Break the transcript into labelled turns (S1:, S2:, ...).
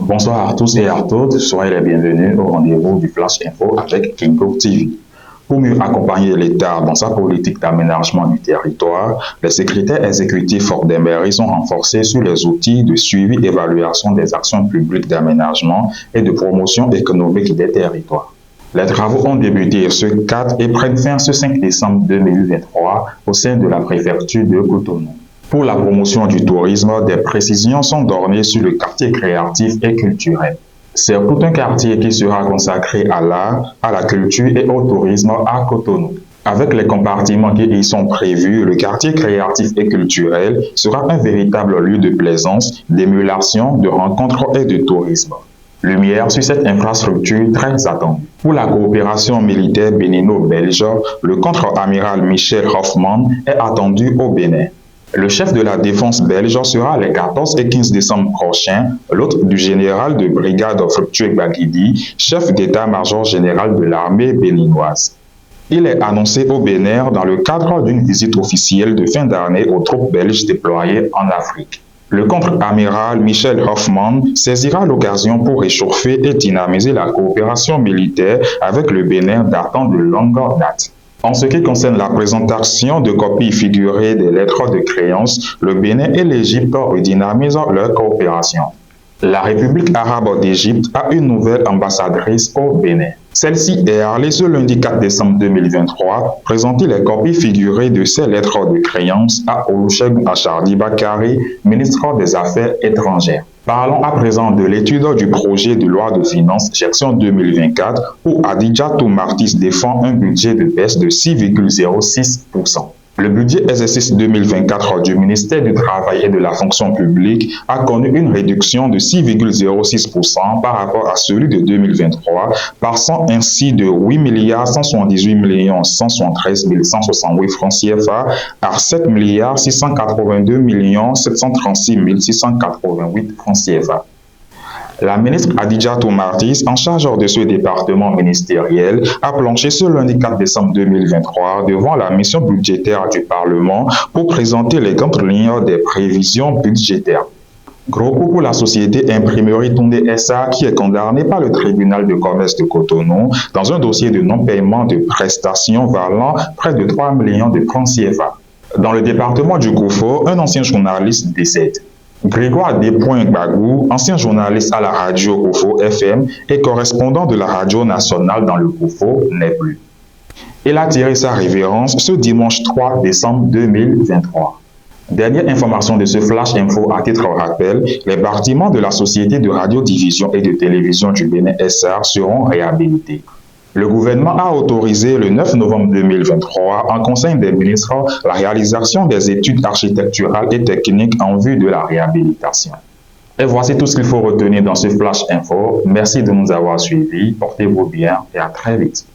S1: Bonsoir à tous et à toutes, soyez les bienvenus au rendez-vous du Flash Info avec Kingo TV. Pour mieux accompagner l'État dans sa politique d'aménagement du territoire, les secrétaires exécutifs des mairies sont renforcés sur les outils de suivi et évaluation des actions publiques d'aménagement et de promotion économique des territoires. Les travaux ont débuté ce 4 et prennent fin ce 5 décembre 2023 au sein de la préfecture de Cotonou. Pour la promotion du tourisme, des précisions sont données sur le quartier créatif et culturel. C'est tout un quartier qui sera consacré à l'art, à la culture et au tourisme à Cotonou. Avec les compartiments qui y sont prévus, le quartier créatif et culturel sera un véritable lieu de plaisance, d'émulation, de rencontres et de tourisme. Lumière sur cette infrastructure très attendue. Pour la coopération militaire bénino-belge, le contre-amiral Michel Hoffman est attendu au Bénin. Le chef de la défense belge sera les 14 et 15 décembre prochains, l'hôte du général de brigade Fructueux Baguidi, chef d'état-major général de l'armée béninoise. Il est annoncé au Bénin dans le cadre d'une visite officielle de fin d'année aux troupes belges déployées en Afrique. Le contre-amiral Michel Hoffman saisira l'occasion pour réchauffer et dynamiser la coopération militaire avec le Bénin datant de longue date. En ce qui concerne la présentation de copies figurées des lettres de créance, le Bénin et l'Égypte redynamisent leur coopération. La République arabe d'Égypte a une nouvelle ambassadrice au Bénin. Celle-ci est allée ce lundi 4 décembre 2023 présenter les copies figurées de ces lettres de créance à Olusegun Achardi Bakari, ministre des Affaires étrangères. Parlons à présent de l'étude du projet de loi de finances gestion 2024 où Adidjatou Martis défend un budget de baisse de 6,06%. Le budget exercice 2024 du ministère du Travail et de la fonction publique a connu une réduction de 6,06% par rapport à celui de 2023, passant ainsi de 8 178 173 168 francs CFA à 7 682 736 688 francs CFA. La ministre Adidjatou Martis, en charge de ce département ministériel, a planché ce lundi 4 décembre 2023 devant la mission budgétaire du Parlement pour présenter les grandes lignes des prévisions budgétaires. Gros coup pour la société Imprimerie Toundé SA qui est condamnée par le tribunal de commerce de Cotonou dans un dossier de non-paiement de prestations valant près de 3 millions de francs CFA. Dans le département du Koufo, un ancien journaliste décède. Grégoire Despoints-Gbagou, ancien journaliste à la radio Koufo FM et correspondant de la radio nationale dans le Koufo, n'est plus. Il a tiré sa révérence ce dimanche 3 décembre 2023. Dernière information de ce Flash Info à titre rappel, les bâtiments de la Société de radiodiffusion et de télévision du Bénin SA seront réhabilités. Le gouvernement a autorisé le 9 novembre 2023 en Conseil des ministres la réalisation des études architecturales et techniques en vue de la réhabilitation. Et voici tout ce qu'il faut retenir dans ce Flash Info. Merci de nous avoir suivis, portez-vous bien et à très vite.